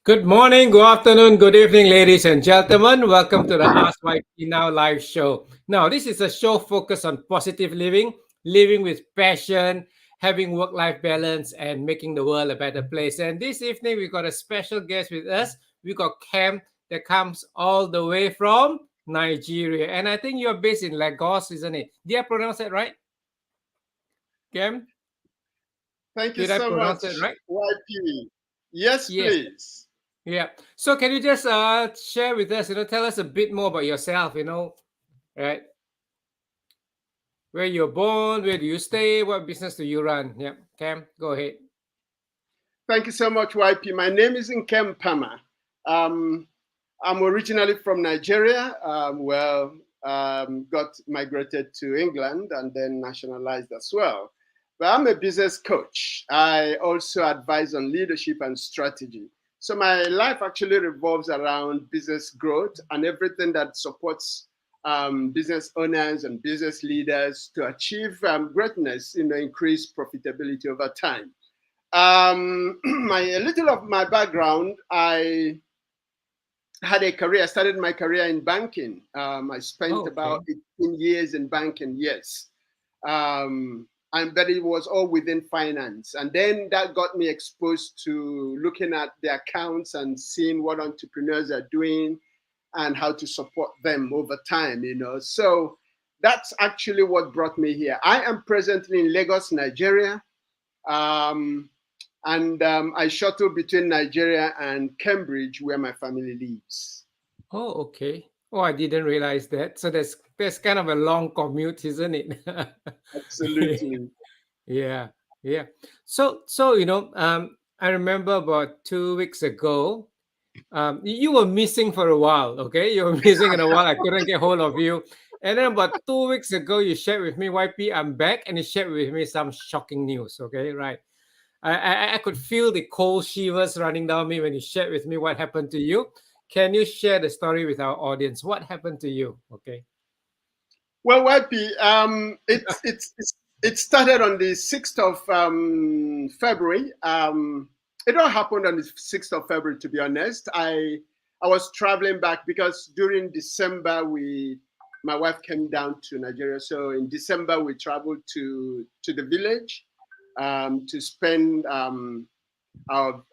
Good morning, good afternoon, good evening, ladies and gentlemen. Welcome to the Ask YP Now live show. Now, this is a show focused on positive living, living with passion, having work life balance, and making the world a better place. And this evening, we got a special guest with us. We got Cam that comes all the way from Nigeria. And I think you're based in Lagos, isn't it? Did I pronounce that right? Cam, Thank you did I so pronounce that much, right? YP. Yes, Yes. please. Yeah. So can you just share with us, tell us a bit more about yourself, right? Where you're born, where do you stay, what business do you run? Yeah. Cam, go ahead. Thank you so much, YP. My name is Nkem Mpamah. Um, I'm originally from Nigeria. Got migrated to England and then nationalized as well. But I'm a business coach. I also advise on leadership and strategy. So my life actually revolves around business growth and everything that supports business owners and business leaders to achieve greatness, increase profitability over time. A little of my background, I had a career. I started my career in banking. I spent Oh, about okay. 18 years in banking, yes. But it was all within finance. And then that got me exposed to looking at the accounts and seeing what entrepreneurs are doing and how to support them over time. So that's actually what brought me here. I am presently in Lagos, Nigeria. Um, and I shuttle between Nigeria and Cambridge, where my family lives. Oh, okay. Oh, I didn't realize that. So there's kind of a long commute, isn't it? Absolutely. Yeah, yeah. So I remember about 2 weeks ago, you were missing for a while, okay? You were missing in a while. I couldn't get hold of you. And then about 2 weeks ago, you shared with me, YP, I'm back, and you shared with me some shocking news, okay? Right. I could feel the cold shivers running down me when you shared with me what happened to you. Can you share the story with our audience? What happened to you? Okay. Well, YP, it started on the 6th of February. It all happened on the 6th of February, to be honest. I was traveling back because during December, my wife came down to Nigeria. So in December, we traveled to the village to spend our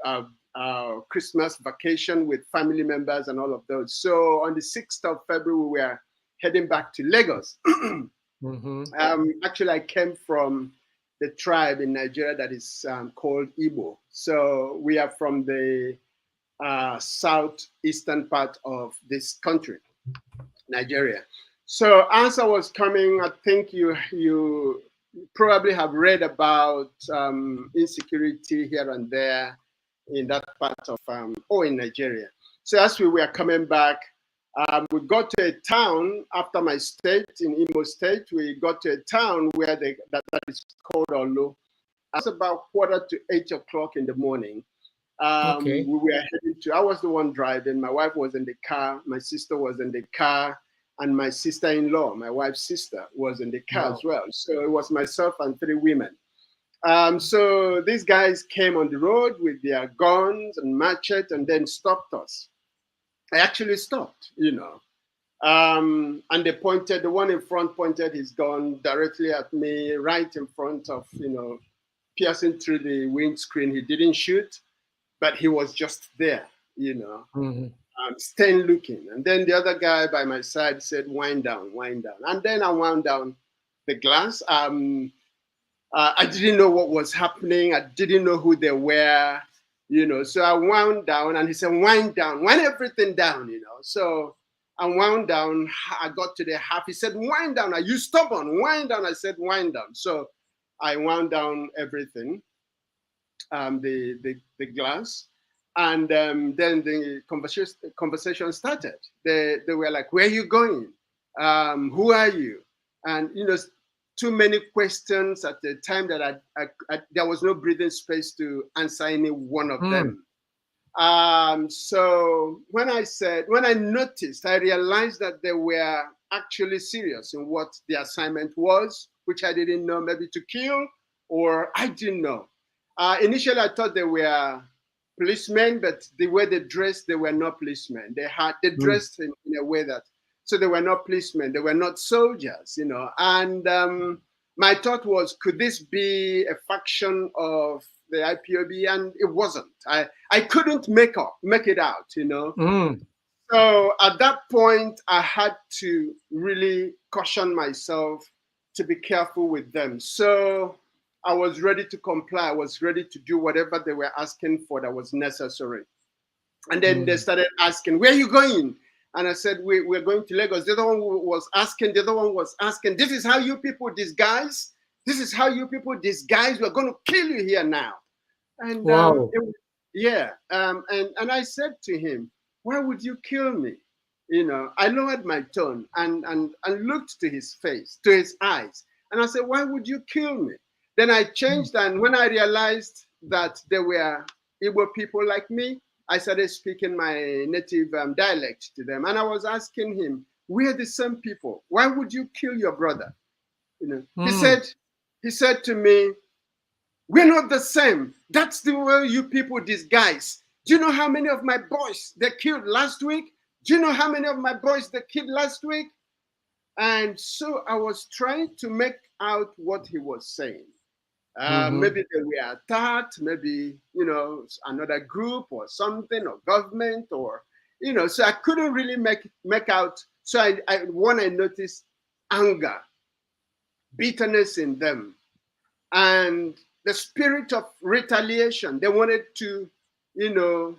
Christmas vacation with family members and all of those. So on the 6th of February, we were heading back to Lagos. Mm-hmm. Actually, I came from the tribe in Nigeria that is called Igbo. So we are from the southeastern part of this country, Nigeria. So as I was coming, I think you probably have read about insecurity here and there in that part of in Nigeria. So as we were coming back, we got to a town after my state in Imo State. We got to a town where that is called Olu. It's about 7:45 in the morning. Okay. We were heading to. I was the one driving. My wife was in the car. My sister was in the car, and my sister-in-law, my wife's sister, was in the car Wow. as well. So it was myself and three women. So these guys came on the road with their guns and machete and then stopped us. I actually stopped. And they pointed, the one in front pointed his gun directly at me, right in front of, piercing through the windscreen. He didn't shoot, but he was just there, Mm-hmm. staying looking. And then the other guy by my side said, wind down, wind down. And then I wound down the glass. I didn't know what was happening. I didn't know who they were. So I wound down and he said, wind down, wind everything down. So I wound down. I got to the half. He said, wind down. Are you stubborn? Wind down. I said, wind down. So I wound down everything, the glass. And then the conversation started. They were like, where are you going? Who are you? And, too many questions at the time that there was no breathing space to answer any one of Mm. them. So when I noticed, I realized that they were actually serious in what the assignment was, which I didn't know, maybe to kill, or I didn't know. Initially, I thought they were policemen, but the way they dressed, they were not policemen. They Mm. dressed in a way that, so they were not policemen, they were not soldiers, And my thought was, could this be a faction of the IPOB? And it wasn't. I couldn't make it out. Mm. So at that point, I had to really caution myself to be careful with them. So I was ready to comply. I was ready to do whatever they were asking for that was necessary. And then they Mm. started asking, "Where are you going?" And I said, we're going to Lagos. The other one was asking, "This is how you people disguise? This is how you people disguise? We're going to kill you here now." And Wow. yeah, and I said to him, "Why would you kill me?" I lowered my tone and looked to his face, to his eyes, and I said, "Why would you kill me?" Then I changed, and when I realized that they were Igbo people like me, I started speaking my native dialect to them, and I was asking him, "We're the same people. Why would you kill your brother?" He Mm. said to me, "We're not the same. That's the way you people disguise. Do you know how many of my boys they killed last week? Do you know how many of my boys they killed last week?" And so I was trying to make out what he was saying. Mm-hmm. Maybe they were attacked, maybe, another group or something, or government, or, so I couldn't really make out. So when I noticed anger, bitterness in them, and the spirit of retaliation. They wanted to, you know,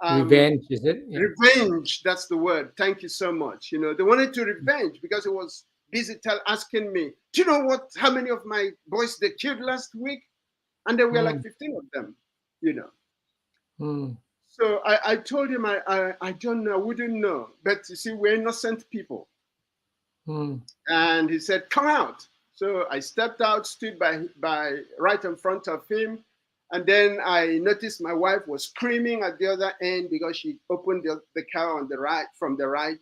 um, Revenge, is it? Yeah. revenge. That's the word. Thank you so much. They wanted to revenge because it was busy asking me, "Do you know how many of my boys they killed last week?" And there were like Mm. 15 of them, you know. Mm. So I told him, I don't know, I wouldn't know. But you see, we're innocent people. Mm. And he said, "Come out." So I stepped out, stood by right in front of him. And then I noticed my wife was screaming at the other end because she opened the car on the right, from the right,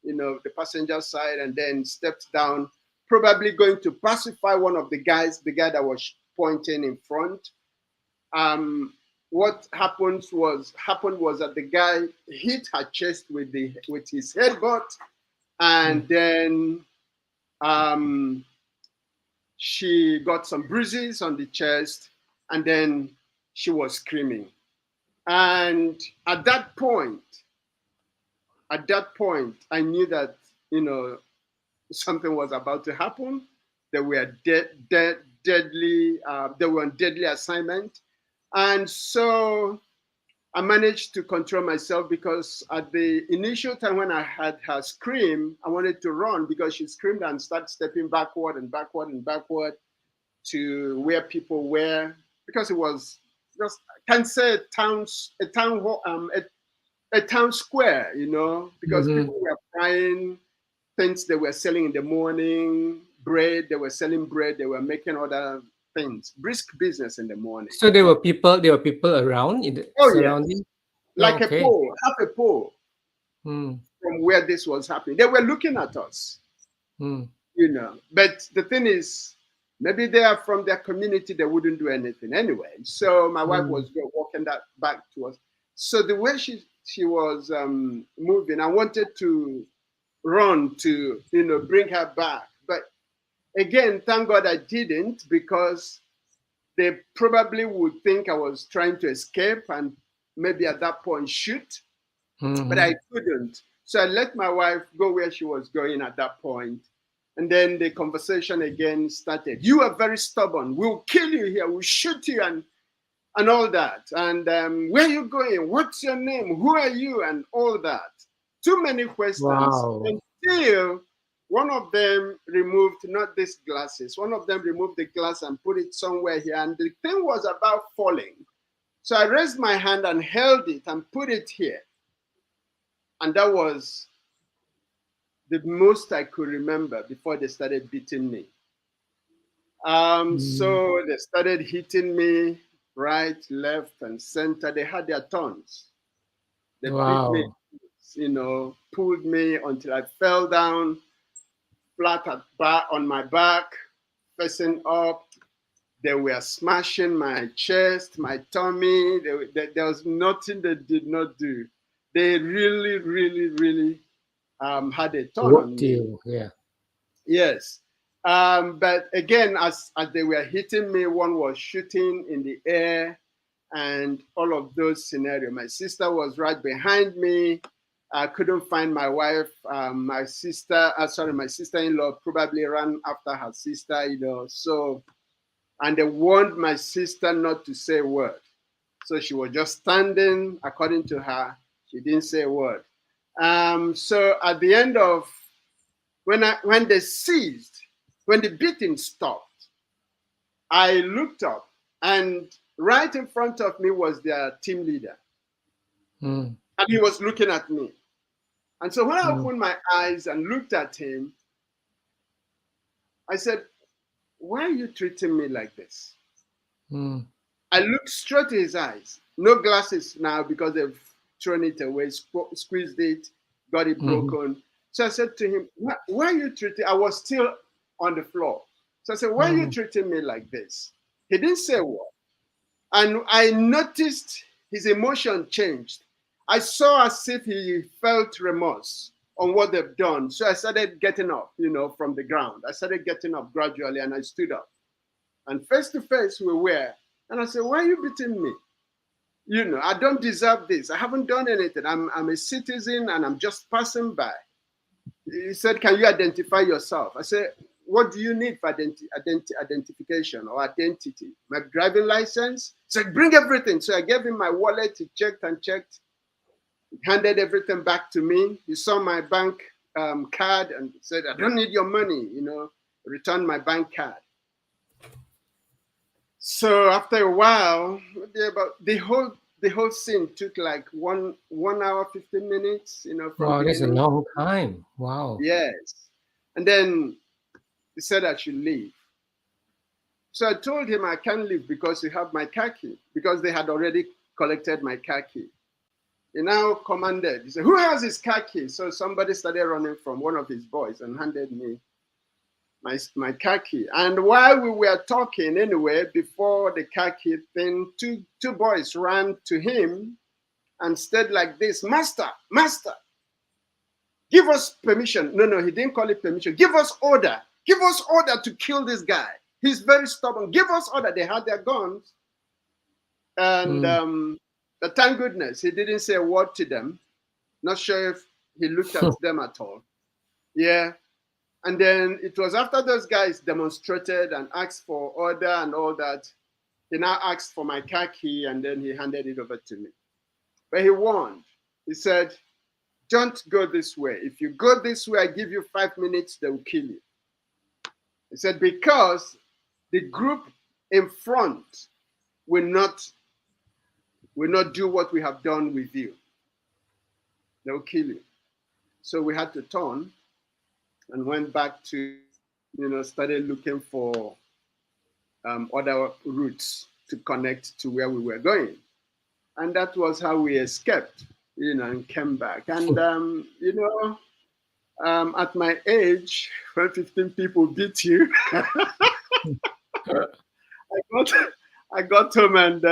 the passenger side, and then stepped down, probably going to pacify one of the guys, the guy that was pointing in front. What happened was that the guy hit her chest with his headbutt, Mm. and then um, she got some bruises on the chest, and then she was screaming. And at that point, I knew that something was about to happen. They were deadly. They were on deadly assignment, and so I managed to control myself because at the initial time when I had her scream, I wanted to run because she screamed and started stepping backward and backward and backward to where people were, because it was just, I can't say a town square, because Mm-hmm. people were buying things they were selling in the morning, bread. They were selling bread. They were making other things, brisk business in the morning. So there were people. There were people around in the Oh yes, surrounding. Oh, like a okay. pole, half a pole Mm. from where this was happening. They were looking at us, Mm. But the thing is, maybe they are from their community, they wouldn't do anything anyway. So my wife Mm. was walking that back to us. So the way she was moving, I wanted to run to bring her back, but again, thank God I didn't, because they probably would think I was trying to escape and maybe at that point shoot, but Mm-hmm. I couldn't. So I let my wife go where she was going at that point. And then the conversation again started. "You are very stubborn. We'll kill you here. We'll shoot you," and all that. And "Where are you going? What's your name? Who are you?" And all that. Too many questions Wow. until one of them removed, not these glasses, one of them removed the glass and put it somewhere here. And the thing was about falling. So I raised my hand and held it and put it here. And that was the most I could remember before they started beating me. Mm. So they started hitting me right, left, and center. They had their tongues. They beat me, Wow. pulled me until I fell down flat on my back, facing up. They were smashing my chest, my tummy. There was nothing they did not do. They really, really, really had a turn What on do me. you? Yeah. Yes. But again, as they were hitting me, one was shooting in the air and all of those scenarios. My sister was right behind me. I couldn't find my wife. My sister, sorry, my sister-in-law probably ran after her sister, So, and they warned my sister not to say a word. So she was just standing, according to her. She didn't say a word. So at the end of when they ceased, when the beating stopped, I looked up, and right in front of me was their team leader, Mm, and he was looking at me. And so when I mm, opened my eyes and looked at him, I said, "Why are you treating me like this?" mm, I looked straight to his eyes. No glasses now because they've thrown it away, squeezed it, got it mhm, broken. So I said to him, why are you treating? I was still on the floor. So I said, "Why are you mm, treating me like this?" He didn't say a word. And I noticed his emotion changed. I saw as if he felt remorse on what they've done. So I started getting up, from the ground. I started getting up gradually, and I stood up. And face to face we were. And I said, "Why are you beating me? I don't deserve this. I haven't done anything. I'm a citizen and I'm just passing by." He said, "Can you identify yourself?" I said, "What do you need for identification or identity?" "My driving license." He said, "Bring everything." So I gave him my wallet. He checked and checked, handed everything back to me. He saw my bank card and said, "I don't need your money, return my bank card." So after a while, about the whole scene took like 1 hour 15 minutes, from wow, that's a beginning. long time. Wow. Yes, and then he said I should leave. So I told him I can't leave because you have my car key, because they had already collected my car key. He now commanded. He said, "Who has his car key?" So somebody started running from one of his boys and handed me my car key. And while we were talking anyway, before the car key thing, two boys ran to him and said like this, "Master, master, give us permission." No, no, he didn't call it permission. "Give us order. Give us order to kill this guy. He's very stubborn. Give us order." They had their guns. And Mm. but thank goodness he didn't say a word to them. Not sure if he looked at them at all. Yeah. And then it was after those guys demonstrated and asked for order and all that, he now asked for my car key and then he handed it over to me. But he warned. He said, "Don't go this way. If you go this way, I give you 5 minutes, they will kill you." He said, "Because the group in front will not do what we have done with you. They'll kill you." So we had to turn and went back to, started looking for other routes to connect to where we were going. And that was how we escaped, and came back. And, at my age, when 15 people beat you, I got, I got home and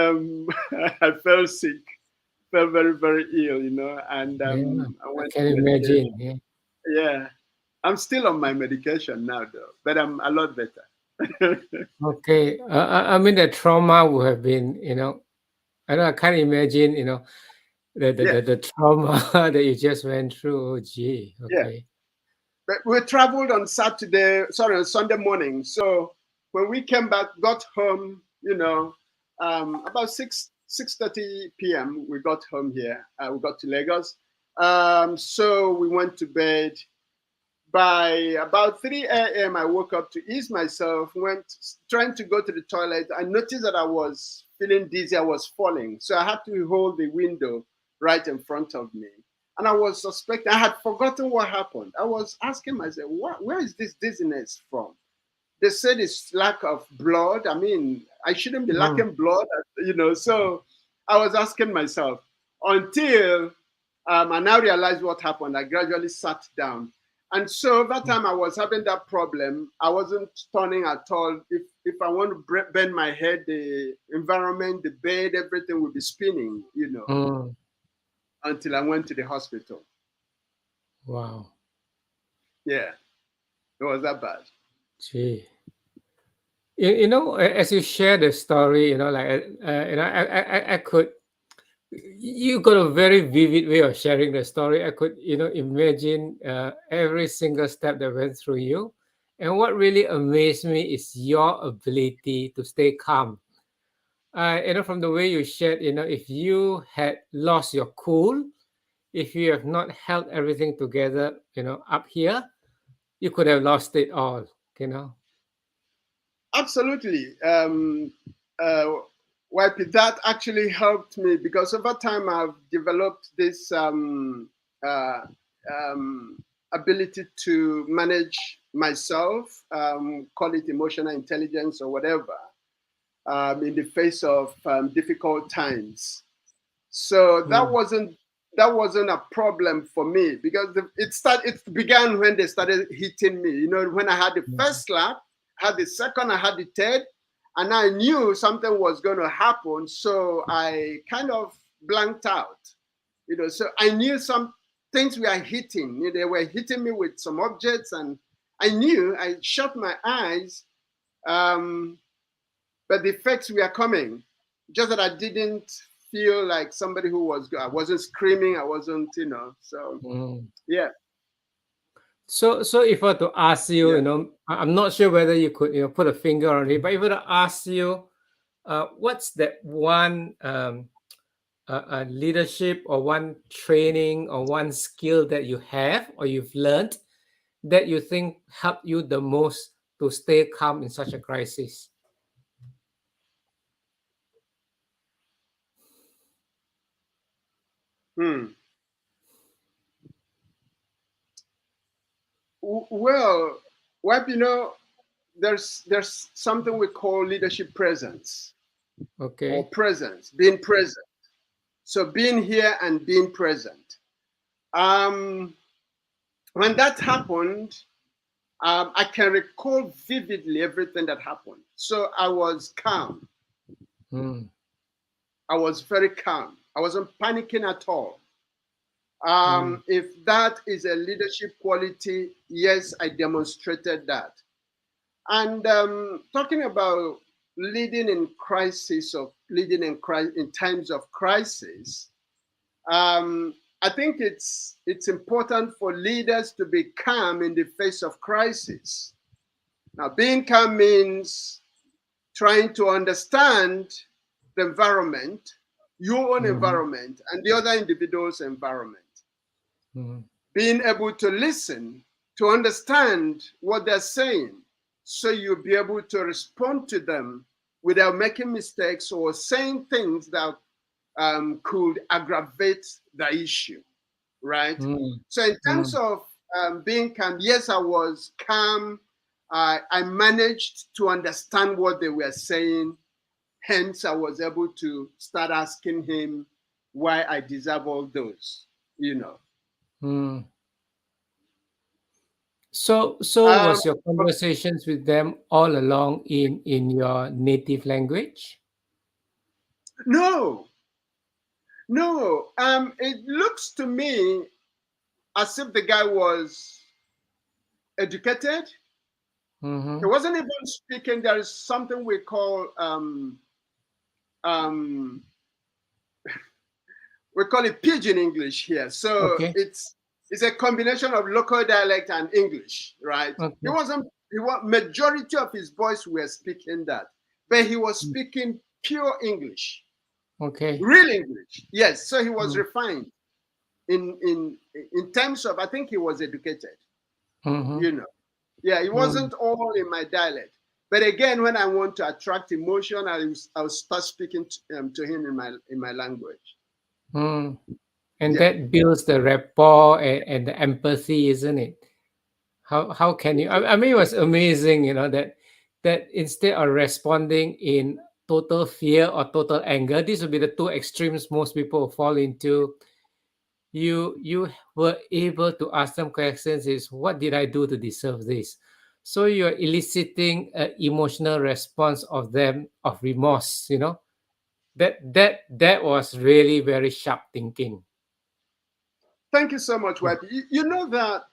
I felt sick, felt very, very ill, and Yeah, I I went can on medication. imagine. Yeah. Yeah. I'm still on my medication now, though, but I'm a lot better. Okay. I mean, the trauma would have been, I don't. I can't imagine, Yeah, the trauma that you just went through. Oh, gee. yeah. Okay. But we traveled on on Sunday morning. So when we came back, got home, about 6:30 p.m. We got home here. We got to Lagos. So we went to bed. By about 3 a.m., I woke up to ease myself, went trying to go to the toilet. I noticed that I was feeling dizzy, I was falling. So I had to hold the window right in front of me. And I was suspecting, I had forgotten what happened. I was asking myself, where is this dizziness from? They said it's lack of blood. I mean, I shouldn't be Mm, lacking blood, So I was asking myself until I now realized what happened. I gradually sat down. And so that time I was having that problem. I wasn't turning at all. If I want to bend my head, the environment, the bed, everything would be spinning, Mm. until I went to the hospital. Wow. Yeah, it was that bad. Gee. As you share the story, I could. You got a very vivid way of sharing the story. I could, imagine every single step that went through you. And what really amazed me is your ability to stay calm. From the way you shared, if you had lost your cool, if you have not held everything together, up here, you could have lost it all, you know. Absolutely. Uh, that actually helped me because over time I've developed this uh, um, ability to manage myself, call it emotional intelligence or whatever, in the face of difficult times. So Mm, that wasn't a problem for me because it began when they started hitting me. When I had the mm, first slap, I had the second, I had the third, and I knew something was going to happen. So I kind of blanked out. So I knew some things were hitting. They were hitting me with some objects, and I knew. I shut my eyes. Um, but the effects were coming. Just that I didn't feel like somebody who was. I wasn't screaming. I wasn't. So mm. yeah, So if I were to ask you, yeah. I'm not sure whether you could, put a finger on it, but if I were to ask you, what's that one leadership or one training or one skill that you have or you've learned that you think helped you the most to stay calm in such a crisis? Hmm. Well, what there's something we call leadership presence or Okay. presence, being present. So being here and being present. Um, when that happened, I can recall vividly everything that happened. So I was calm. Mm, I was very calm. I wasn't panicking at all. mm, If that is a leadership quality, yes, I demonstrated that. And talking about leading in crisis or leading in times of crisis, I think it's important for leaders to be calm in the face of crisis. Now, being calm means trying to understand the environment, your own mhm, environment, and the other individual's environment. mhm, Being able to listen, to understand what they're saying, so you'll be able to respond to them without making mistakes or saying things that could aggravate the issue, right? mm, So, in terms mm, of being calm, yes, I was calm. I managed to understand what they were saying. Hence, I was able to start asking him why I deserve all those, you know. mm. So Um, was your conversations with them all along in your native language? no, no. It looks to me as if the guy was educated. He Mm-hmm. wasn't even speaking. There is something we call um, it pidgin English here. So Okay. it's a combination of local dialect and English, right? He Okay. wasn't. He was majority of his boys were speaking that, but he was Mm. speaking pure English, Okay. real English. Yes. So he was Mm. refined in terms of. I think he was educated. Mm-hmm. You know. Yeah, it Mm. wasn't all in my dialect. But again, when I want to attract emotion, I'll start speaking to him in my language. Mm. And Yeah. that builds the rapport and the empathy, isn't it? How can you? I mean, it was amazing, that instead of responding in total fear or total anger, these would be the two extremes most people fall into. you were able to ask them questions is, what did I do to deserve this? So you're eliciting an emotional response of them, of remorse, that was really very sharp thinking. Thank you so much, White. You know that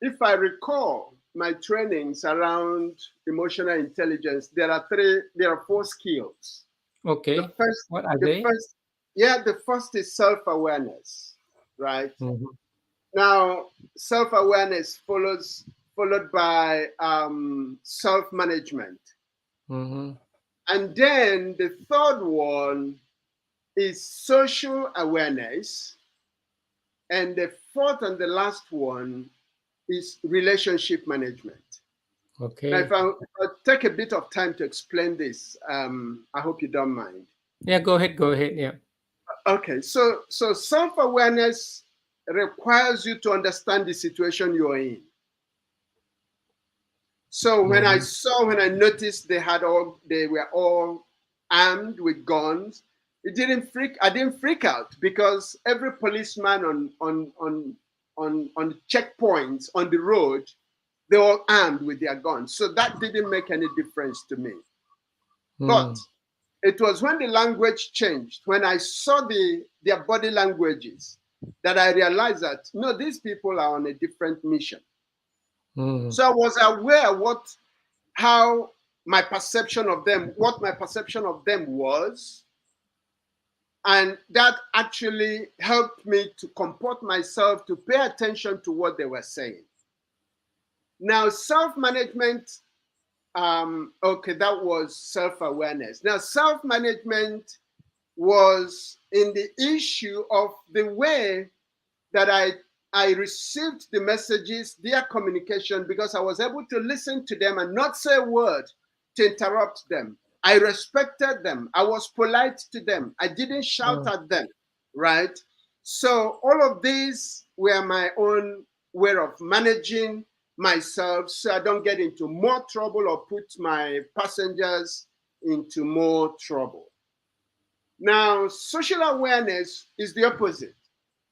if I recall my trainings around emotional intelligence, there are four skills. The Okay, first, what are the they? first, yeah, the first is self-awareness, right? Mm-hmm. Now, self-awareness followed by self-management, Mm-hmm. and then the third one is social awareness, and the fourth and the last one is relationship management. Now, Okay. if I take a bit of time to explain this, I hope you don't mind. Yeah, go ahead. Yeah. Okay, so self-awareness requires you to understand the situation you're in. So Mm-hmm. when I noticed they were all armed with guns, I didn't freak out because every policeman on checkpoints on the road, they're all armed with their guns. So that didn't make any difference to me. But Mm. it was when the language changed, when I saw their body languages, that I realized that no, these people are on a different mission. Mm. So I was aware how my perception of them, what my perception of them was, and that actually helped me to comport myself to pay attention to what they were saying. Now, self-management, okay, that was self-awareness. Now, self-management was in the issue of the way that I received the messages, their communication, because I was able to listen to them and not say a word to interrupt them. I respected them. I was polite to them. I didn't shout Mm. at them, right? So all of these were my own way of managing myself so I don't get into more trouble or put my passengers into more trouble. Now, social awareness is the opposite.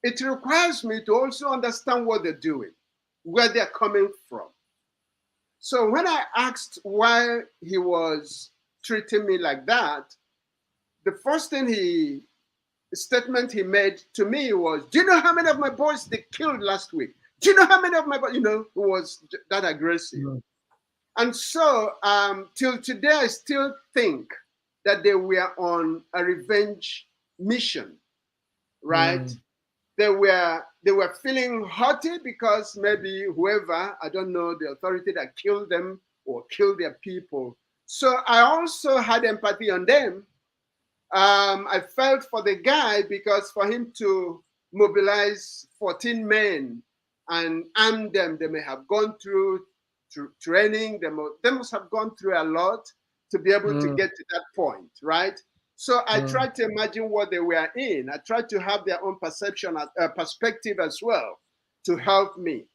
It requires me to also understand what they're doing, where they're coming from. So when I asked why he was treating me like that, the first statement he made to me was, "Do you know how many of my boys they killed last week? Do you know how many of my boys?" Who was that aggressive. Mm. And so till today, I still think that they were on a revenge mission, right? Mm. They were feeling haughty because maybe whoever, I don't know, the authority that killed them or killed their people. So I also had empathy on them. I felt for the guy because for him to mobilize 14 men and arm them, they may have gone through training, they must have gone through a lot to be able to Mm. get to that point, right? So I Mm. tried to imagine what they were in. I tried to have their own perspective as well to help me.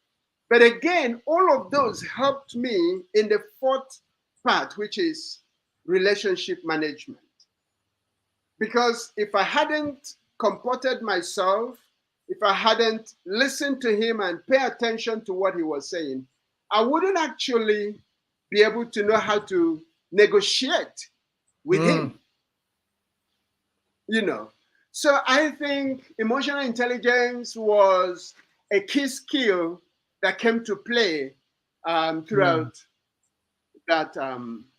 But again, all of those helped me in the fourth part, which is relationship management. Because if I hadn't comported myself, if I hadn't listened to him and pay attention to what he was saying, I wouldn't actually be able to know how to negotiate with Mm. him, you know. So I think emotional intelligence was a key skill that came to play Mm. throughout that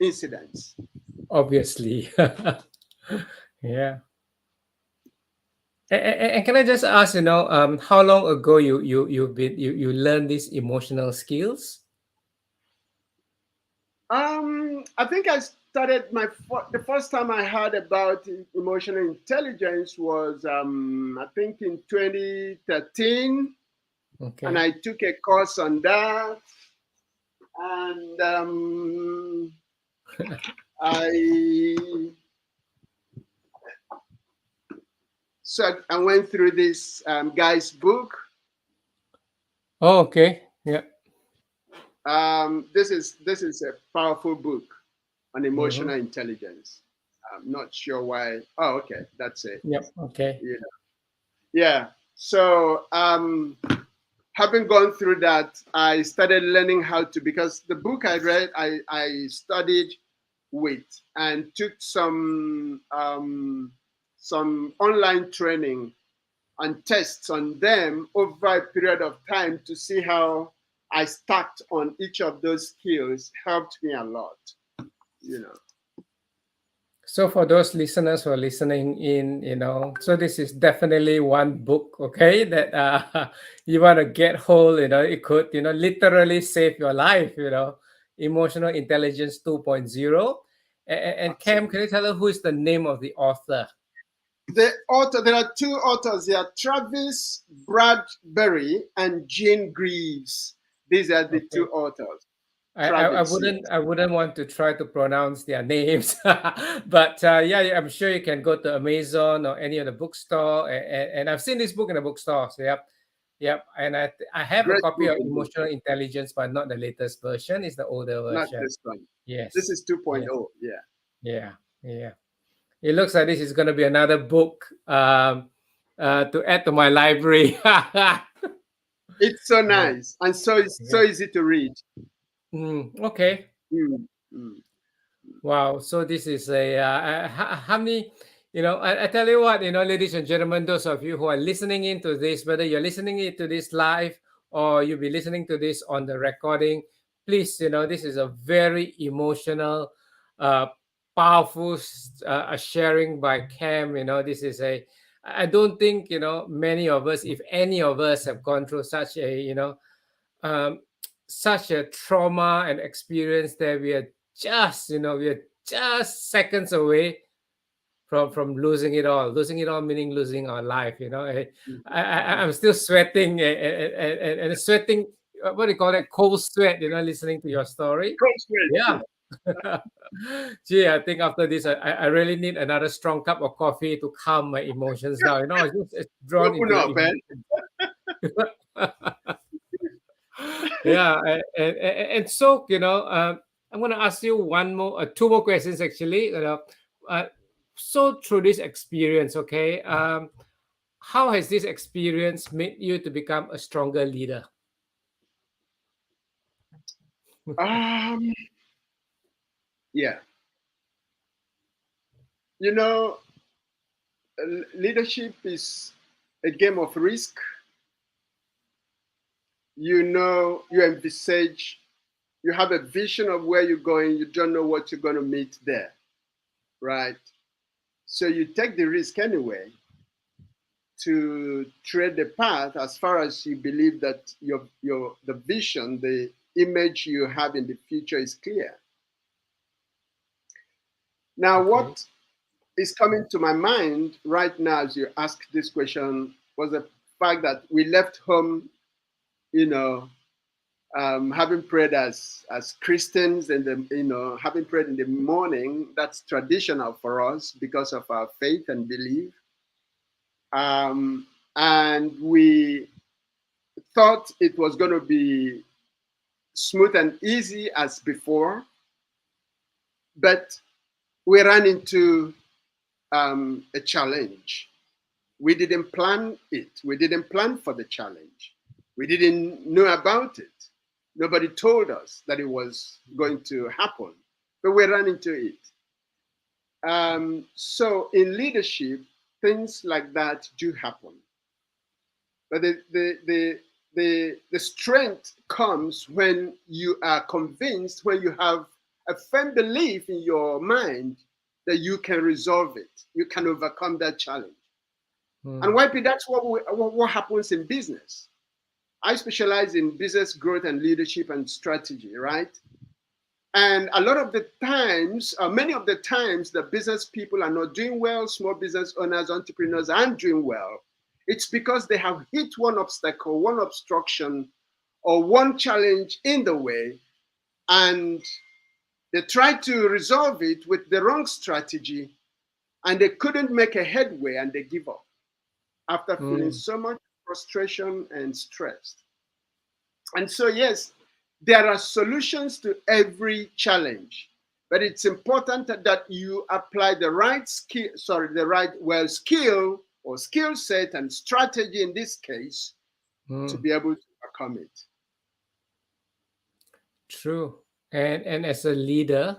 incident. Obviously. Yeah. And can I just ask, how long ago you learned these emotional skills? I think I started the first time I heard about emotional intelligence was I think in 2013, and Okay. I took a course on that, and I I went through this guy's book. Oh, okay. Yeah. This is a powerful book on Mm-hmm. emotional intelligence. I'm not sure why. Oh, okay, that's it. Yep. Okay. You know, yeah. So having gone through that, I started learning how to, because the book I read, I studied with and took some online training and tests on them over a period of time to see how I stacked on each of those skills. Helped me a lot, you know. So for those listeners who are listening in, so this is definitely one book, okay, that you want to get hold, it could, literally save your life, Emotional Intelligence 2.0. And Cam, can you tell us who is the name of the author? The author, there are two authors here, Travis Bradbury and Jean Greaves. These are the Okay. two authors. I Travis, yes. wouldn't want to try to pronounce their names, but yeah, I'm sure you can go to Amazon or any of the bookstore, and I've seen this book in the bookstore. So yep, and I have a Great copy book of indeed. Emotional Intelligence, but not the latest version. It's the older Not version. this one. This Yes, is 2.0, yes, yeah. yeah, yeah. It looks like this is going to be another book to add to my library. It's so Yeah, nice and so it's so yeah. easy to read. Okay. Mm, mm. Wow. So this is how many, I tell you what, ladies and gentlemen, those of you who are listening into this, whether you're listening into this live or you'll be listening to this on the recording, please, this is a very emotional, uh, powerful sharing by Cam. This is I don't think, many of us, if any of us have gone through such a, um, such a trauma and experience that we are just seconds away from losing it all meaning losing our life. I'm still sweating, and sweating, what do you call it, cold sweat, listening to your story. Coach Wade, Yeah. yeah. Gee, I think after this I really need another strong cup of coffee to calm my emotions down. It's drawn Open into the up, eh? emotions. Yeah, and so, I'm going to ask you two more questions actually. Uh, so through this experience, okay, how has this experience made you to become a stronger leader? Um, yeah. You know, leadership is a game of risk. You envisage, you have a vision of where you're going, you don't know what you're going to meet there, right? So you take the risk anyway to tread the path as far as you believe that the vision, the image you have in the future is clear. Now, Okay. what is coming to my mind right now as you ask this question was the fact that we left home, you know, having prayed as Christians, and having prayed in the morning. That's traditional for us because of our faith and belief. And we thought it was going to be smooth and easy as before, but we ran into a challenge. We didn't plan it. We didn't plan for the challenge. We didn't know about it. Nobody told us that it was going to happen, but we ran into it. So in leadership, things like that do happen. But the strength comes when you are convinced, when you have a firm belief in your mind that you can resolve it, you can overcome that challenge. And Hmm. YP, that's what happens in business. I specialize in business growth and leadership and strategy, right? And a lot of the times, many of the times, the business people are not doing well, small business owners, entrepreneurs aren't doing well. It's because they have hit one obstacle, one obstruction, or one challenge in the way, and they try to resolve it with the wrong strategy, and they couldn't make a headway, and they give up after feeling Hmm. so much frustration and stress. And so, yes, there are solutions to every challenge, but it's important that you apply the right skill, the right skill or skill set and strategy in this case to be able to overcome it. True. And as a leader,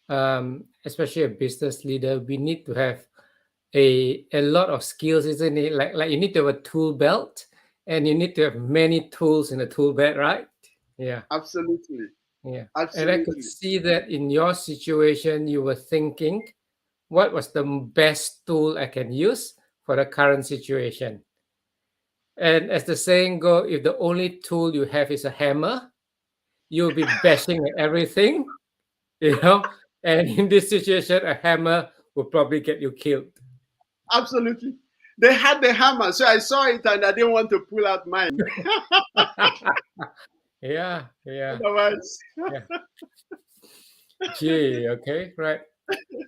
especially a business leader, we need to have a lot of skills, isn't it? Like you need to have a tool belt, and you need to have many tools in the tool belt, right? Yeah, Absolutely. yeah. And I could Absolutely. see that in your situation, you were thinking, what was the best tool I can use for the current situation? And as the saying go, if the only tool you have is a hammer, you'll be bashing at everything, you know. And in this situation, a hammer will probably get you killed. Absolutely. They had the hammer, so I saw it and I didn't want to pull out mine. Yeah, yeah, Otherwise, yeah. Gee, okay, right.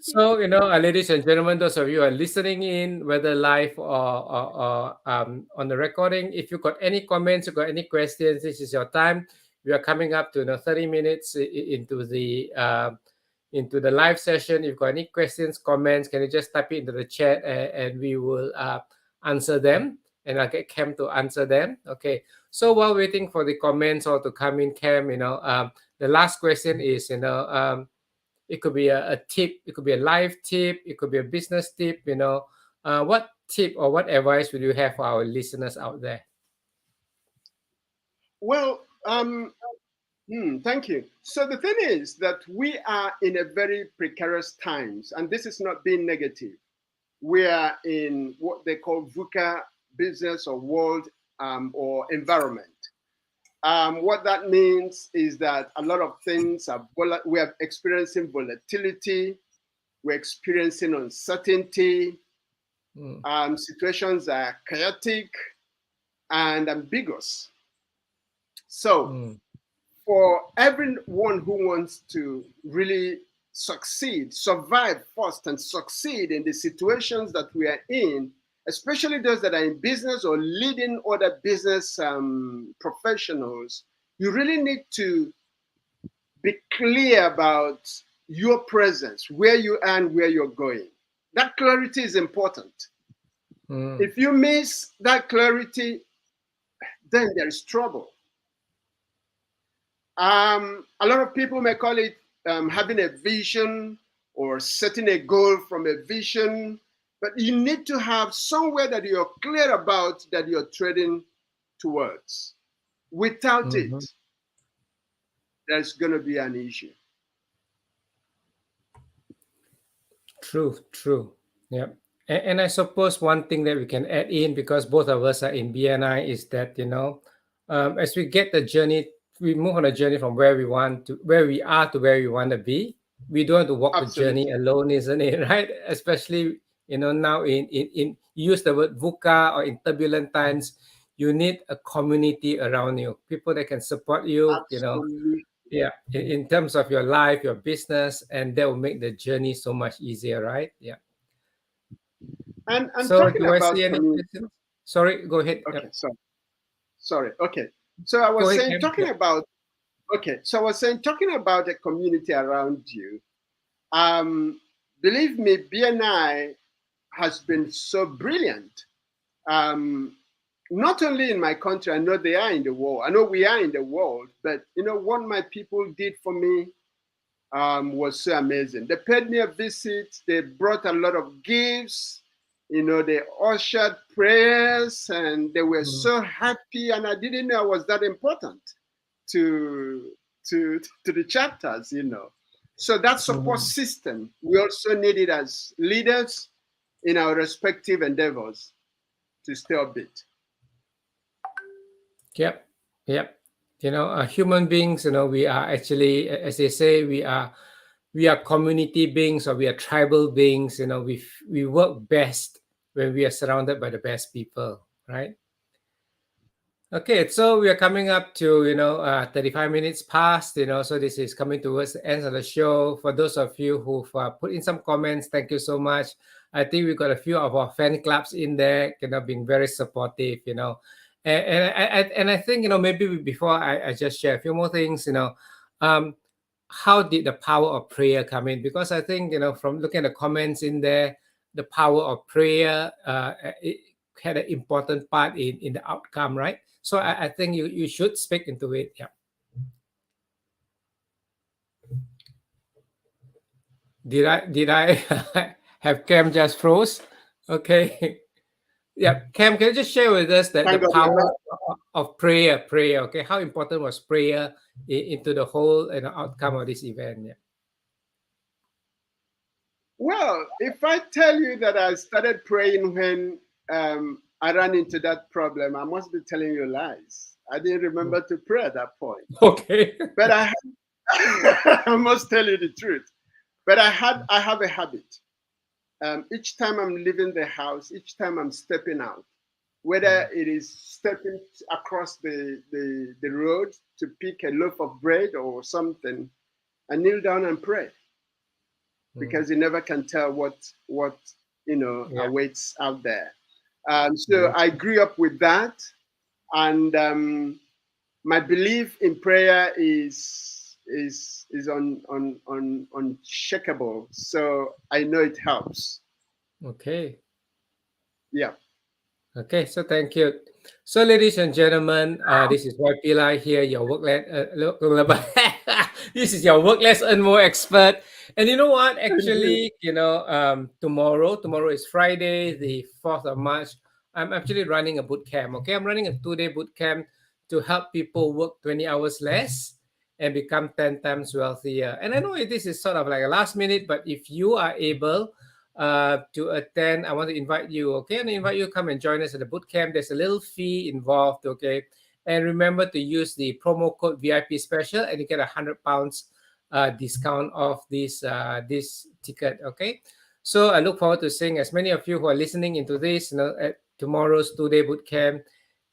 So, ladies and gentlemen, those of you who are listening in, whether live or on the recording, if you got any comments, you got any questions, this is your time. We are coming up to 30 minutes into the live session. If you've got any questions, comments, can you just type it into the chat, and we will answer them, and I'll get Cam to answer them. Okay. So while waiting for the comments or to come in, Cam, the last question is, it could be a tip, it could be a life tip, it could be a business tip. What tip or what advice would you have for our listeners out there? well, thank you. So the thing is that we are in a very precarious times, and this is not being negative. We are in what they call VUCA, business or world or environment. What that means is that a lot of things we are experiencing volatility, we're experiencing uncertainty, situations are chaotic and ambiguous. So, for everyone who wants to really succeed, survive first, and succeed in the situations that we are in, especially those that are in business or leading other business professionals, you really need to be clear about your presence, where you are and where you're going. That clarity is important. If you miss that clarity, then there is trouble. A lot of people may call it having a vision or setting a goal from a vision, but you need to have somewhere that you're clear about that you're trading towards. Without it, there's going to be an issue. True. Yeah. And I suppose one thing that we can add in, because both of us are in BNI, is that, as we get the journey, we move on a journey from where we are to where we want to be. We don't have to walk Absolutely. the journey alone, isn't it? Right? Especially, now in use the word VUCA, or in turbulent times, you need a community around you, people that can support you, Absolutely. yeah, in terms of your life, your business, and that will make the journey so much easier, right? Yeah. And So talking do I about see any community. questions? Sorry, go ahead. Okay, sorry. Okay. So I Go was ahead, saying, Cam. talking Yeah. about, okay, so I was saying, talking about a community around you. Believe me, BNI has been so brilliant. Not only in my country, I know they are in the world. I know we are in the world, but what my people did for me was so amazing. They paid me a visit. They brought a lot of gifts. They ushered prayers, and they were so happy. And I didn't know I was that important to the chapters. So that support system we also need it as leaders in our respective endeavors to stay upbeat. Yep. Yep. Human beings, we are actually, as they say, we are community beings, or we are tribal beings. We work best when we are surrounded by the best people, right? Okay, so we are coming up to 35 minutes past. So this is coming towards the end of the show. For those of you who've put in some comments, thank you so much. I think we've got a few of our fan clubs in there, being very supportive. And I think maybe before I just share a few more things. How did the power of prayer come in? Because I think from looking at the comments in there, the power of prayer it had an important part in the outcome, right? So I think you should speak into it. Yeah. Did I have Cam just froze? Okay. Yeah, Cam, can you just share with us the Thank God. power of prayer? Prayer, okay? How important was prayer into the whole outcome of this event? Yeah. Well, if I tell you that I started praying when I ran into that problem, I must be telling you lies. I didn't remember to pray at that point. Okay. But I must tell you the truth. But I have a habit. Each time I'm leaving the house, each time I'm stepping out, whether it is stepping across the road to pick a loaf of bread or something, I kneel down and pray because you never can tell what Yeah. awaits out there. Yeah. So I grew up with that, and my belief in prayer is unshakable. So I know it helps. Okay. Yeah. Okay, so thank you. So, ladies and gentlemen, this is Roy Pillai here, your this is your work less and more expert. And you know what? Actually, tomorrow is Friday, the 4th of March. I'm actually running a boot camp. Okay, I'm running a 2-day boot camp to help people work 20 hours less and become 10 times wealthier. And I know this is sort of like a last minute, but if you are able to attend, I want to invite you. Okay, and invite you to come and join us at the boot camp. There's a little fee involved. Okay, and remember to use the promo code VIP special, and you get £100 discount off this ticket. Okay, so I look forward to seeing as many of you who are listening into this, at tomorrow's 2-day boot camp.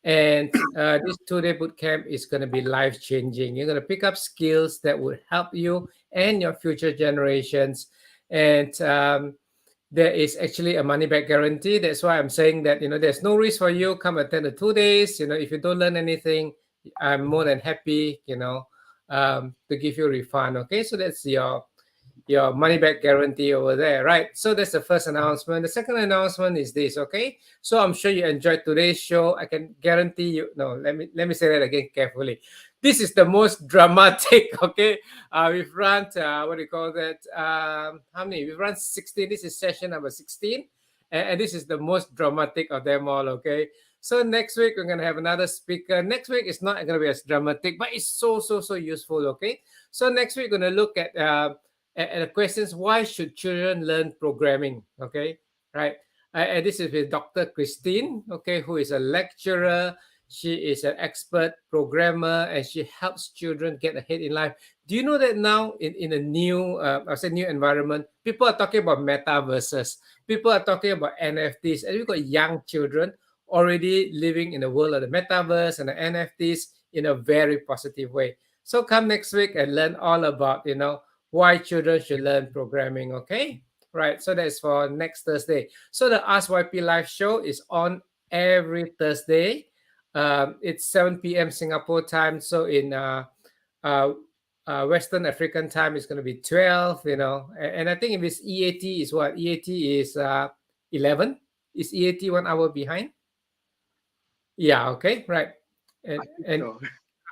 And this 2-day boot camp is going to be life changing. You're going to pick up skills that will help you and your future generations. And there is actually a money back guarantee. That's why I'm saying that, there's no risk for you. Come attend the 2 days. If you don't learn anything, I'm more than happy, to give you a refund. Okay, so that's your money back guarantee over there, right? So that's the first announcement. The second announcement is this. Okay, so I'm sure you enjoyed today's show. I can guarantee you. No, let me say that again carefully. This is the most dramatic. Okay, we've run what do you call that? How many? We've run 16. This is session number 16, and this is the most dramatic of them all. Okay. So next week we're gonna have another speaker. Next week is not gonna be as dramatic, but it's so useful. Okay. So next week we're gonna look at the questions. Why should children learn programming? Okay, right. And this is with Dr. Christine. Okay, who is a lecturer. She is an expert programmer, and she helps children get ahead in life. Do you know that now in a new, I say new environment, people are talking about metaverses. People are talking about NFTs, and we've got young children already living in the world of the metaverse and the NFTs in a very positive way. So come next week and learn all about, why children should learn programming. Okay, right? So that's for next Thursday. So the Ask YP live show is on every Thursday. It's 7 p.m. Singapore time. So in uh, Western African time, it's going to be 12. And I think if it's EAT is what? EAT is 11. Is EAT 1 hour behind? Yeah. Okay. Right. And So,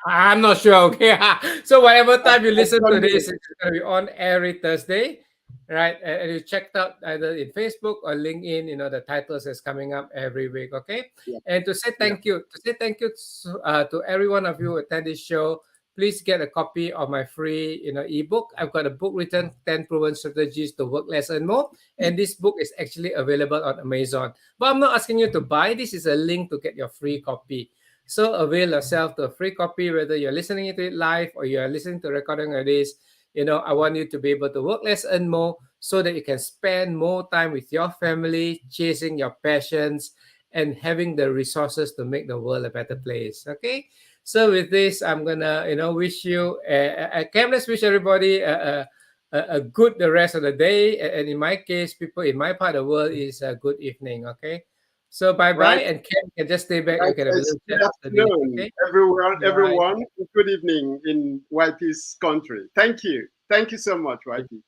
I'm not sure. Okay. So whatever I, time you I listen to don't know. this, it's going to be on every Thursday, right? And you checked out either in Facebook or LinkedIn. The titles is coming up every week. Okay. Yeah. And to say Yeah. thank you, to every one of you who attend this show, please get a copy of my free, ebook. I've got a book written 10 proven strategies to work less and more. And this book is actually available on Amazon. But I'm not asking you to buy. This is a link to get your free copy. So avail yourself to a free copy, whether you're listening to it live or you're listening to recording of this. I want you to be able to work less and more so that you can spend more time with your family, chasing your passions, and having the resources to make the world a better place. Okay. So with this, I'm gonna, wish you. Let's wish everybody a good the rest of the day. And in my case, people in my part of the world is a good evening. Okay. So bye bye, Right. and Ken can just stay back. Right. You can have a It's little chat good after this. afternoon, Okay. everyone. Bye. Everyone. Good evening in YP's country. Thank you. Thank you so much, YP.